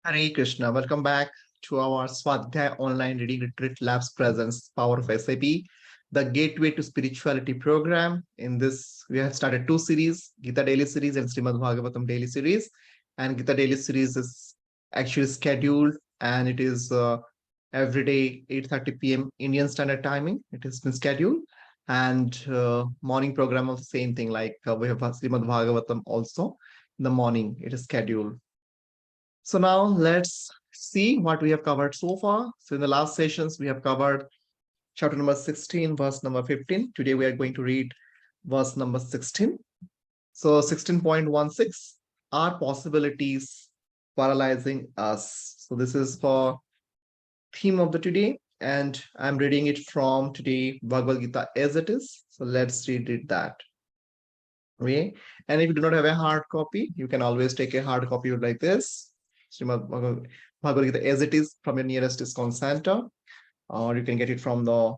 Hare Krishna. Welcome back to our Swadhyay Online Reading Retreat Labs presents Power of SAP, the Gateway to Spirituality program. In this, we have started two series, Gita Daily Series and Srimad Bhagavatam Daily Series. And Gita Daily Series is actually scheduled and it is every day 8:30 p.m. Indian Standard Timing. It has been scheduled. And morning program of the same thing, like we have Srimad Bhagavatam also in the morning. It is scheduled. So now let's see what we have covered so far. So in the last sessions, we have covered chapter number 16, verse number 15. Today we are going to read verse number 16. So 16.16, are possibilities paralyzing us? So this is for theme of the today, and I'm reading it from today Bhagavad Gita as it is. So let's read it that way. And if you do not have a hard copy, you can always take a hard copy like this. Srimad Bhagavad Gita as it is from your nearest ISKCON center, or you can get it from the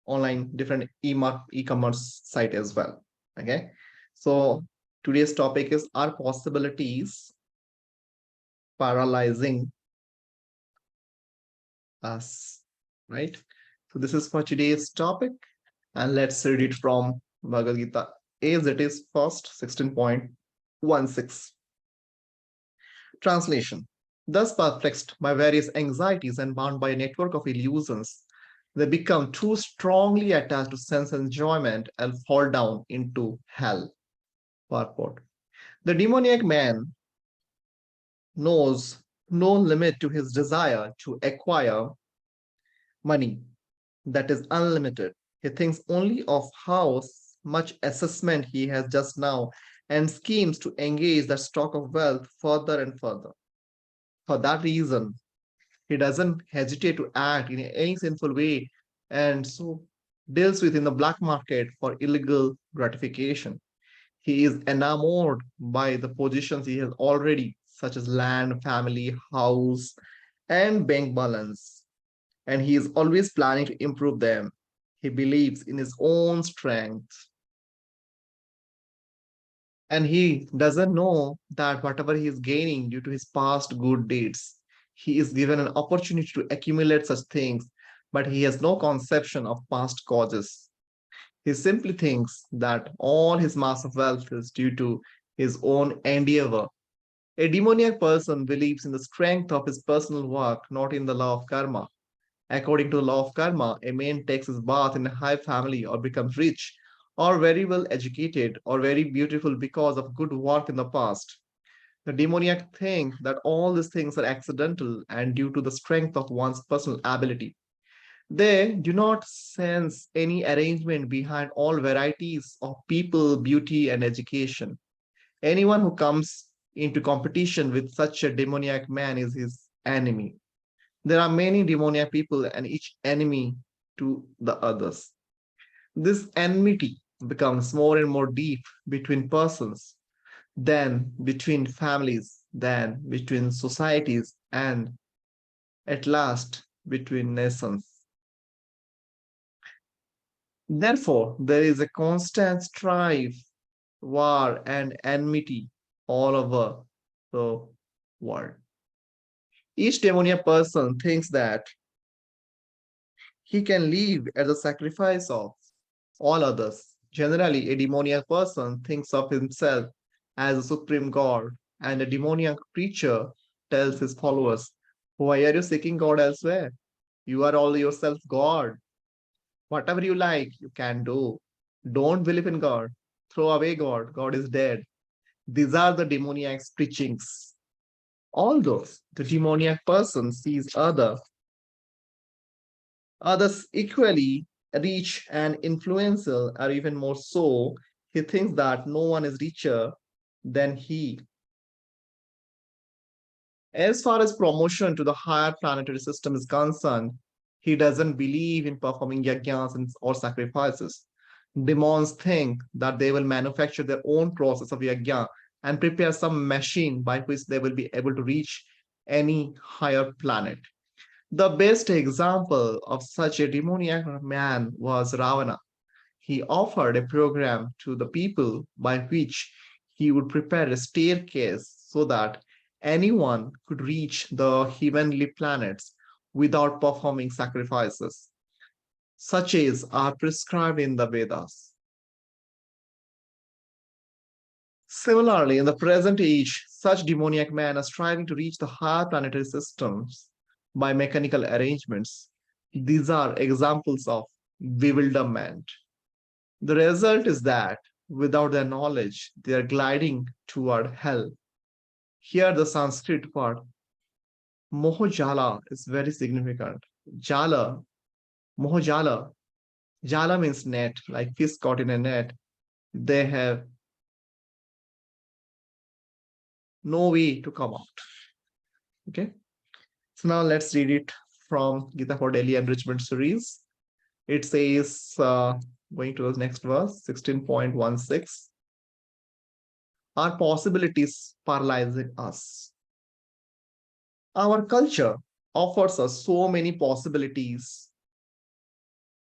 online different e-commerce site as well. Okay. So today's topic is, are possibilities paralyzing us? Right. So this is for today's topic. And let's read it from Bhagavad Gita as it is first, 16.16. Translation. Thus perplexed by various anxieties and bound by a network of illusions, they become too strongly attached to sense enjoyment and fall down into hell. Purport. The demoniac man knows no limit to his desire to acquire money that is unlimited. He thinks only of how much assessment he has just now and schemes to engage that stock of wealth further and further. For that reason, he doesn't hesitate to act in any sinful way and so deals with in the black market for illegal gratification. He is enamored by the positions he has already, such as land, family, house, and bank balance, and he is always planning to improve them. He believes in his own strength, and he doesn't know that whatever he is gaining due to his past good deeds, he is given an opportunity to accumulate such things, but he has no conception of past causes. He simply thinks that all his mass of wealth is due to his own endeavor. A demoniac person believes in the strength of his personal work, not in the law of karma. According to the law of karma, a man takes his birth in a high family or becomes rich or very well educated or very beautiful because of good work in the past. The demoniac think that all these things are accidental and due to the strength of one's personal ability. They do not sense any arrangement behind all varieties of people, beauty, and education. Anyone who comes into competition with such a demoniac man is his enemy. There are many demoniac people and each enemy to the others. This enmity becomes more and more deep between persons, then between families, then between societies, and at last between nations. Therefore, there is a constant strife, war, and enmity all over the world. Each demoniac person thinks that he can live at the sacrifice of all others. Generally, a demoniac person thinks of himself as a supreme god, and a demoniac preacher tells his followers, why are you seeking God elsewhere? You are all yourself God. Whatever you like, you can do. Don't believe in God. Throw away God. God is dead. These are the demoniac's preachings. Although the demoniac person sees others equally rich and influential, or even more so, he thinks that no one is richer than he. As far as promotion to the higher planetary system is concerned, he doesn't believe in performing yajnas or sacrifices. Demons think that they will manufacture their own process of yajna and prepare some machine by which they will be able to reach any higher planet. The best example of such a demoniac man was Ravana. He offered a program to the people by which he would prepare a staircase so that anyone could reach the heavenly planets without performing sacrifices, such as are prescribed in the Vedas. Similarly, in the present age, such demoniac men are striving to reach the higher planetary systems by mechanical arrangements. These are examples of bewilderment. The result is that without their knowledge, they are gliding toward hell. Here, the Sanskrit word mohojala is very significant. Jala, mohojala, jala means net, like fish caught in a net. They have no way to come out. Okay. So now let's read it from Gita for Daily Enrichment series. It says, going to the next verse, 16.16, are possibilities paralyzing us? Our culture offers us so many possibilities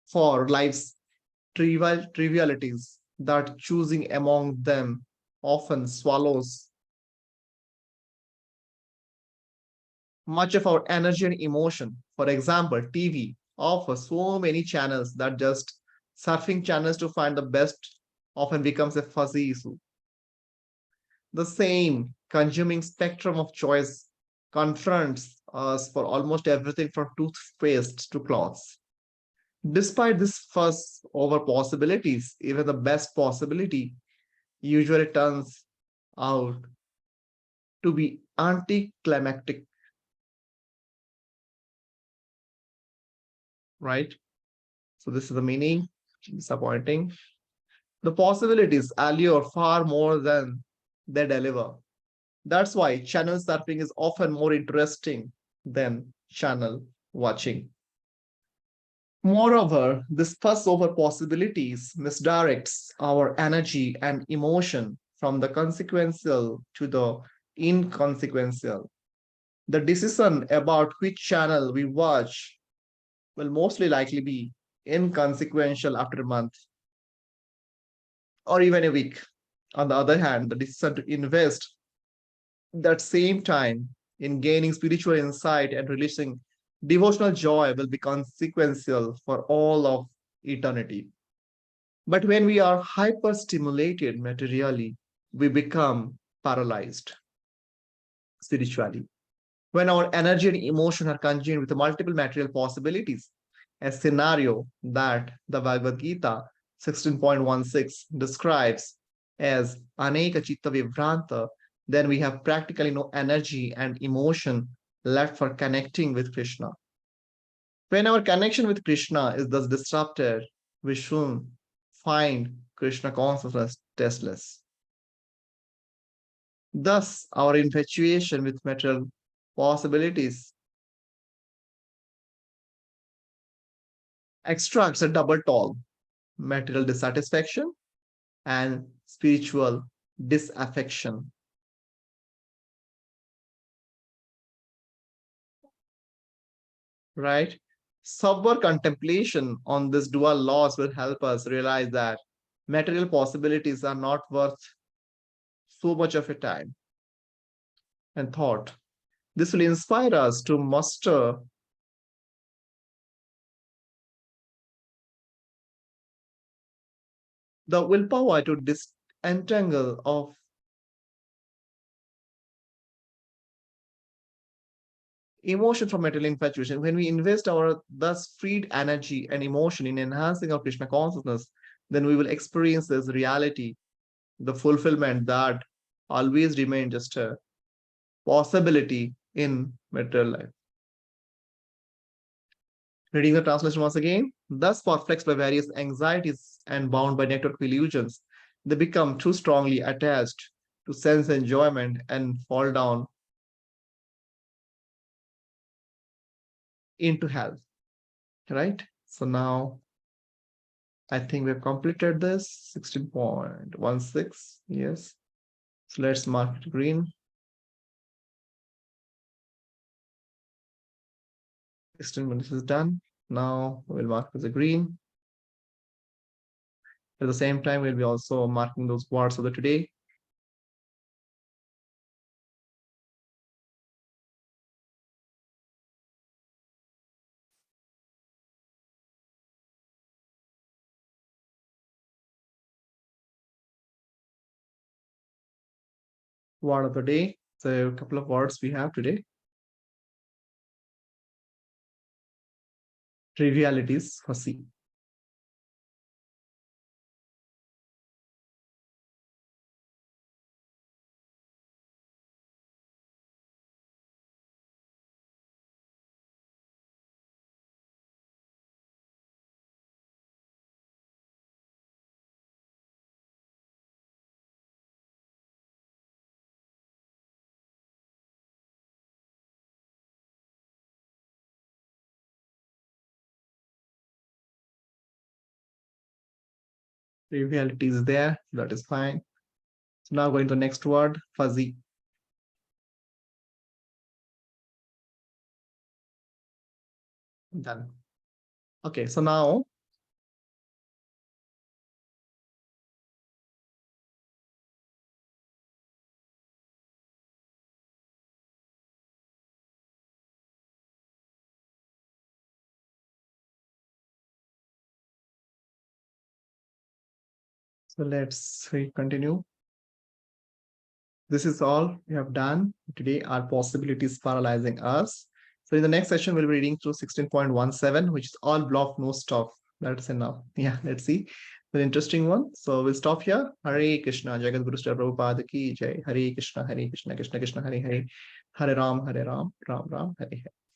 for life's trivialities that choosing among them often swallows much of our energy and emotion. For example, TV offers so many channels that just surfing channels to find the best often becomes a fuzzy issue. The same consuming spectrum of choice confronts us for almost everything from toothpaste to clothes. Despite this fuss over possibilities, even the best possibility usually turns out to be anticlimactic, right? So this is the meaning, disappointing. The possibilities allure far more than they deliver. That's why channel surfing is often more interesting than channel watching. Moreover, this fuss over possibilities misdirects our energy and emotion from the consequential to the inconsequential. The decision about which channel we watch will mostly likely be inconsequential after a month or even a week. On the other hand, the decision to invest that same time in gaining spiritual insight and releasing devotional joy will be consequential for all of eternity. But when we are hyperstimulated materially, we become paralyzed spiritually. When our energy and emotion are conjoined with multiple material possibilities, a scenario that the Bhagavad Gita 16.16 describes as Aneka Chitta Vivranta, then we have practically no energy and emotion left for connecting with Krishna. When our connection with Krishna is thus disrupted, we soon find Krishna consciousness tasteless. Thus, our infatuation with material possibilities extracts a double toll: material dissatisfaction and spiritual disaffection. Right? Sober contemplation on this dual laws will help us realize that material possibilities are not worth so much of a time and thought. This will inspire us to muster the willpower to disentangle of emotion from material infatuation. When we invest our thus freed energy and emotion in enhancing our Krishna consciousness, then we will experience this reality, the fulfillment that always remains just a possibility in material life. Reading the translation once again, thus perplexed by various anxieties and bound by network illusions, they become too strongly attached to sense enjoyment and fall down into hell. Right? So now I think we've completed this 16.16. Yes. So let's mark it green. 16 minutes is done. Now we'll mark as a green. At the same time, we'll be also marking those words of the today. word of the day. So a couple of words we have today. Trivialities for C. Triviality is there. That is fine. So now going to the next word, fuzzy. Done. Okay, so now let's continue. This is all we have done today. Our possibilities paralyzing us. So in the next session, we'll be reading through 16.17, which is all block, no stop. That's enough. Yeah, let's see. An interesting one. So we'll stop here. Hare Krishna, Jagat Guru Sri Prabhupada ki jai. Hare Krishna, Krishna Krishna, Hare Hare. Hare Ram, Ram Ram, Hare Hare.